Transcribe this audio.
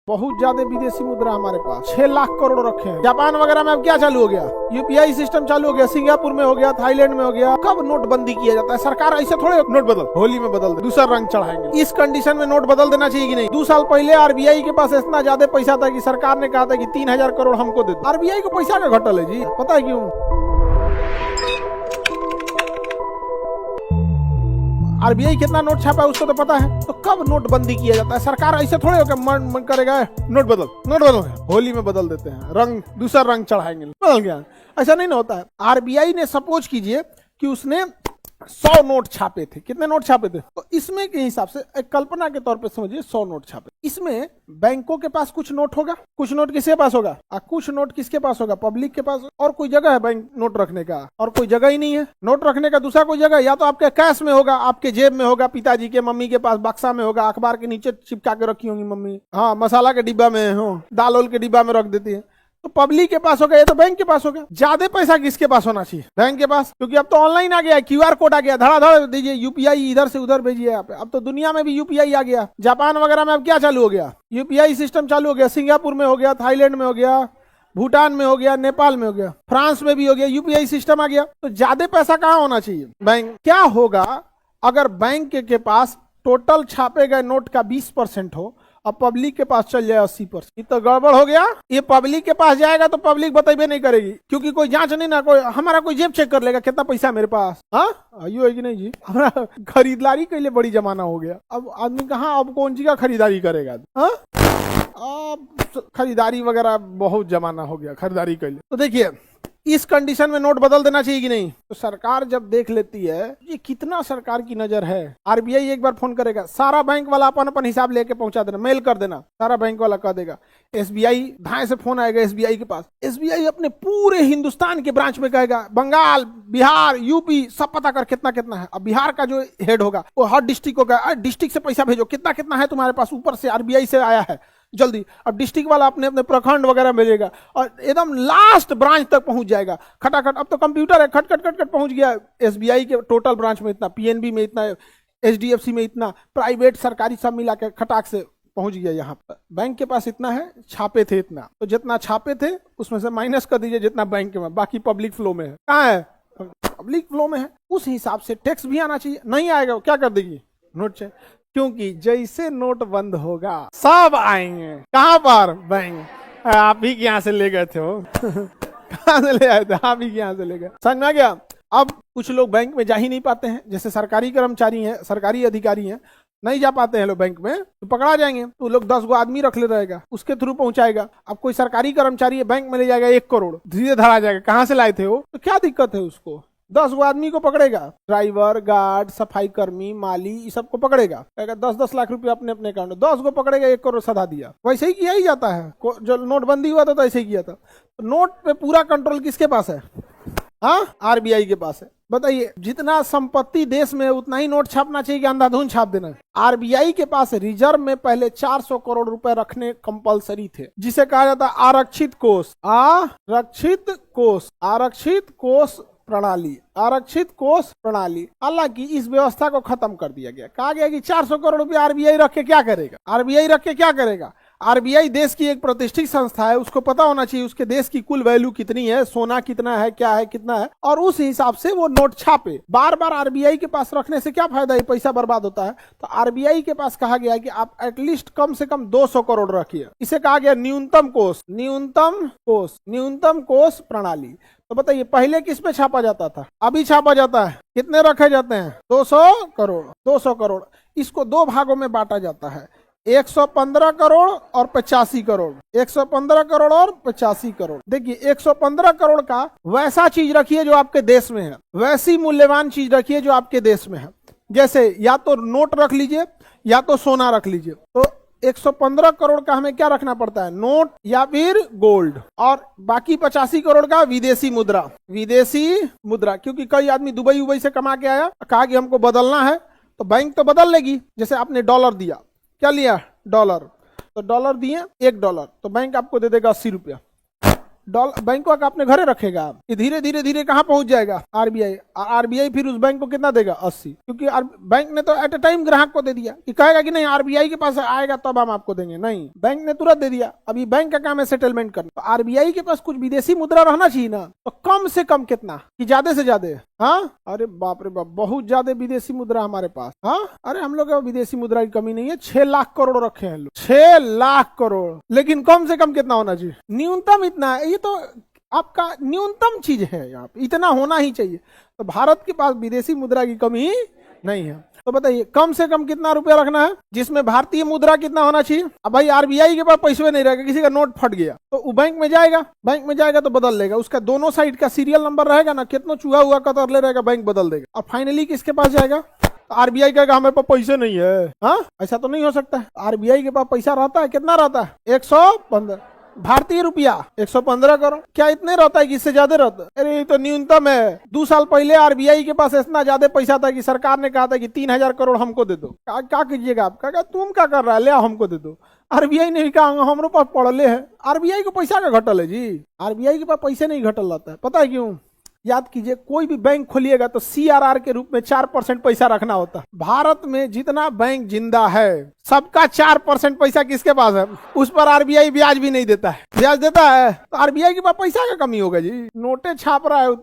बहुत ज्यादा विदेशी मुद्रा हमारे पास 6 लाख करोड़ रखे हैं। जापान वगैरह में अब क्या चालू हो गया, यूपीआई सिस्टम चालू हो गया, सिंगापुर में हो गया, थाईलैंड में हो गया। कब नोटबंदी किया जाता है? सरकार ऐसे थोड़े नोट बदल, होली में बदल दे, दूसरा रंग चढ़ाएंगे। इस कंडीशन में नोट बदल देना चाहिए कि नहीं? 2 साल पहले आरबीआई के पास इतना ज्यादा पैसा था कि सरकार ने कहा था कि 3000 करोड़ हमको दे दो। आरबीआई को पैसा का घटल है जी, पता है क्यों? आरबीआई कितना नोट छापा है उसको तो पता है। तो कब नोटबंदी किया जाता है? सरकार ऐसे थोड़े होकर मन करेगा नोट बदल, होली में बदल देते हैं, रंग दूसरा रंग चढ़ाएंगे, बदल गया। ऐसा नहीं ना होता है। आरबीआई ने सपोज कीजिए कि उसने 100 नोट छापे थे। कितने नोट छापे थे? तो इसमें के हिसाब से एक कल्पना के तौर पे समझिए 100 नोट छापे। इसमें बैंकों के पास कुछ नोट होगा, कुछ नोट किसके पास होगा, कुछ नोट किसके पास होगा, पब्लिक के पास। और कोई जगह है बैंक नोट रखने का? और कोई जगह ही नहीं है नोट रखने का। दूसरा कोई जगह या तो आपके कैश में होगा, आपके जेब में होगा, पिताजी के मम्मी के पास बक्सा में होगा, अखबार के नीचे चिपका के रखी होंगी मम्मी, हाँ मसाला के डिब्बा में हो, दाल ओल के डिब्बा में रख देती है। तो पब्लिक के पास होगा, ये तो बैंक के पास होगा। ज्यादा पैसा किसके पास होना चाहिए? बैंक के पास, क्योंकि अब तो ऑनलाइन आ गया, क्यूआर कोड आ गया, धड़ाधड़ दीजिए, यूपीआई इधर से उधर भेजिए। यहाँ पे अब तो दुनिया में भी यूपीआई आ गया। जापान वगैरह में अब क्या चालू हो गया, यूपीआई सिस्टम चालू हो गया। सिंगापुर में हो गया, थाईलैंड में हो गया, भूटान में हो गया, नेपाल में हो गया, फ्रांस में भी हो गया, यूपीआई सिस्टम आ गया। तो ज्यादा पैसा कहाँ होना चाहिए? बैंक। क्या होगा अगर बैंक के पास टोटल छापे गए नोट का 20% हो और पब्लिक के पास चल जाए 80%? ये तो गड़बड़ हो गया। ये पब्लिक के पास जाएगा तो पब्लिक बताइए नहीं करेगी, क्योंकि कोई जांच नहीं ना, कोई हमारा कोई जेब चेक कर लेगा कितना पैसा है मेरे पास। हाँ आइयो है कि नहीं जी? हमारा खरीदारी के लिए बड़ी जमाना हो गया। अब आदमी कहाँ अब कौन सी का खरीदारी करेगा? हाँ अब खरीदारी वगैरह बहुत जमाना हो गया खरीदारी के लिए। तो देखिए इस कंडीशन में नोट बदल देना चाहिए कि नहीं? तो सरकार जब देख लेती है, ये कितना सरकार की नजर है, आरबीआई एक बार फोन करेगा, सारा बैंक वाला अपन अपन हिसाब लेके पहुंचा देना, मेल कर देना, सारा बैंक वाला कह देगा। एसबीआई धाए से फोन आएगा एसबीआई के पास, एसबीआई अपने पूरे हिंदुस्तान के ब्रांच में कहेगा, बंगाल, बिहार, यूपी सब पता कर कितना कितना है। अब बिहार का जो हेड होगा वो हर डिस्ट्रिक्ट होगा, डिस्ट्रिक्ट से पैसा भेजो, कितना कितना है तुम्हारे पास, ऊपर से आरबीआई से आया है जल्दी। अब डिस्ट्रिक्ट वाला अपने अपने प्रखंड वगैरह भेजेगा और एकदम लास्ट ब्रांच तक पहुंच जाएगा खटाखट। अब तो कंप्यूटर है, खट खट खट खट पहुंच गया। एसबीआई के टोटल ब्रांच में इतना, पीएनबी में इतना, एचडीएफसी में इतना, प्राइवेट सरकारी सब मिला के खटाक से पहुंच गया। यहाँ पर बैंक के पास इतना है, छापे थे इतना, तो जितना छापे थे उसमें से माइनस कर दीजिए जितना बैंक में, बाकी पब्लिक फ्लो में है। कहाँ है? पब्लिक फ्लो में है। उस हिसाब से टैक्स भी आना चाहिए। नहीं आएगा क्या कर देगी? नोट चाहिए, क्योंकि जैसे नोट बंद होगा सब आएंगे कहां पर? बैंक। आप ही यहाँ से ले गए थे वो कहां से ले आए थे? आप ही यहाँ से ले गए। समझ में आ गया? अब कुछ लोग बैंक में जा ही नहीं पाते हैं, जैसे सरकारी कर्मचारी हैं, सरकारी अधिकारी हैं, नहीं जा पाते हैं लोग बैंक में, तो पकड़ा जाएंगे। तो लोग 10 गो आदमी रख ले रहेगा, उसके थ्रू पहुंचाएगा। अब कोई सरकारी कर्मचारी है, बैंक में ले जाएगा 1 करोड़, धीरे धरा जाएगा, कहां से लाए थे वो? तो क्या दिक्कत है उसको? 10 गो आदमी को पकड़ेगा, ड्राइवर, गार्ड, सफाई कर्मी, माली, ये सबको पकड़ेगा, कहेगा 10-10 लाख रुपया अपने अपने अकाउंट में। 10 को पकड़ेगा, 1 करोड़ सधा दिया। वैसे ही किया ही जाता है, जो नोटबंदी हुआ था तो ऐसे ही किया था। तो नोट पे पूरा कंट्रोल किसके पास है? हाँ आरबीआई के पास है। बताइए, जितना संपत्ति देश में है उतना ही नोट छापना चाहिए कि अंधाधुंध छाप देना है? आरबीआई के पास रिजर्व में पहले 400 करोड़ रुपए रखने कंपलसरी थे, जिसे कहा जाता है आरक्षित कोष। आरक्षित कोष, आरक्षित कोष प्रणाली, आरक्षित कोष प्रणाली। हालांकि इस व्यवस्था को खत्म कर दिया गया। कहा गया कि 400 करोड़ रुपया आरबीआई रख के क्या करेगा? आरबीआई रख के क्या करेगा? आरबीआई देश की एक प्रतिष्ठित संस्था है, उसको पता होना चाहिए उसके देश की कुल वैल्यू कितनी है, सोना कितना है, क्या है, कितना है, और उस हिसाब से वो नोट छापे। बार बार आरबीआई के पास रखने से क्या फायदा है? पैसा बर्बाद होता है। तो आरबीआई के पास कहा गया कि आप एटलीस्ट कम से कम 200 करोड़ रखिए। इसे कहा गया न्यूनतम कोष, न्यूनतम कोष, न्यूनतम कोष प्रणाली। तो बताइए पहले किस पे छापा जाता था, अभी छापा जाता है? कितने रखे जाते हैं? 200 करोड़। 200 करोड़ इसको 2 भागों में बांटा जाता है, 115 करोड़ और 85 करोड़। 115 करोड़ और 85 करोड़। देखिए 115 करोड़ का वैसा चीज रखिए जो आपके देश में है, वैसी मूल्यवान चीज रखिए जो आपके देश में है। जैसे या तो नोट रख लीजिए या तो सोना रख लीजिए। तो 115 करोड़ का हमें क्या रखना पड़ता है? नोट या फिर गोल्ड। और बाकी 85 करोड़ का विदेशी मुद्रा, विदेशी मुद्रा। क्योंकि कई आदमी दुबई उबई से कमा के आया, कहा कि हमको बदलना है, तो बैंक तो बदल लेगी। जैसे आपने डॉलर दिया, क्या लिया? डॉलर। तो डॉलर दिए $1, तो बैंक आपको दे देगा 80 रुपया। डॉलर बैंकों का अपने घरे रखेगा, ये धीरे धीरे धीरे कहाँ पहुंच जाएगा, आरबीआई। आरबीआई फिर उस बैंक को कितना देगा, 80, क्योंकि बैंक ने तो एट ए टाइम ग्राहक को दे दिया, कि कहेगा कि नहीं आरबीआई के पास आएगा तब हम आपको देंगे, नहीं, बैंक ने तुरंत दे दिया। अभी बैंक का काम है सेटलमेंट करना, तो आरबीआई के पास कुछ विदेशी मुद्रा रहना चाहिए ना, तो कम से कम कितना, कि ज्यादा से ज्यादा, हाँ, अरे बाप रे बाप, बहुत ज्यादा विदेशी मुद्रा हमारे पास, हाँ, अरे हम लोग विदेशी मुद्रा की कमी नहीं है, 6 लाख करोड़ रखे हैं लोग, 6 लाख करोड़, लेकिन कम से कम कितना होना चाहिए, न्यूनतम इतना है, ये तो आपका न्यूनतम चीज है, यहाँ पे इतना होना ही चाहिए। तो भारत के पास विदेशी मुद्रा की कमी नहीं है। तो बताइए कम से कम कितना रुपया रखना है, जिसमें भारतीय मुद्रा कितना होना चाहिए। अब भाई आरबीआई के पास पैसे नहीं रहेगा, किसी का नोट फट गया तो वो बैंक में जाएगा, बैंक में जाएगा तो बदल लेगा, उसका दोनों साइड का सीरियल नंबर रहेगा ना, कितना चूहा हुआ कतर ले रहेगा, बैंक बदल देगा, और फाइनली किसके पास जाएगा, आरबीआई कहेगा हमारे पास पैसे नहीं है। हाँ, ऐसा तो नहीं हो सकता है, आरबीआई के पास पैसा रहता है, कितना रहता है, 115 भारतीय रुपया, 115 करोड़, क्या इतने रहता है कि इससे ज्यादा रहता है, अरे ये तो न्यूनतम है। 2 साल पहले आरबीआई के पास इतना ज्यादा पैसा था कि सरकार ने कहा था कि 3000 करोड़ हमको दे दो। क्या कीजिएगा आप, कहा तुम क्या कर रहा है, ले आओ हमको दे दो। आरबीआई ने भी कहा हमारे पास पड़ले है, आरबीआई को पैसा का घटल है जी, आरबीआई के पास पैसे नहीं घटल रहता है, पता है क्यों, याद कीजिए, कोई भी बैंक खोलिएगा तो सीआरआर के रूप में 4% पैसा रखना होता है। भारत में जितना बैंक जिंदा है सबका 4% पैसा किसके पास है, उस पर आरबीआई ब्याज भी नहीं देता है, ब्याज देता है, तो आरबीआई के पास पैसा का कमी होगा जी, नोटे छाप रहा है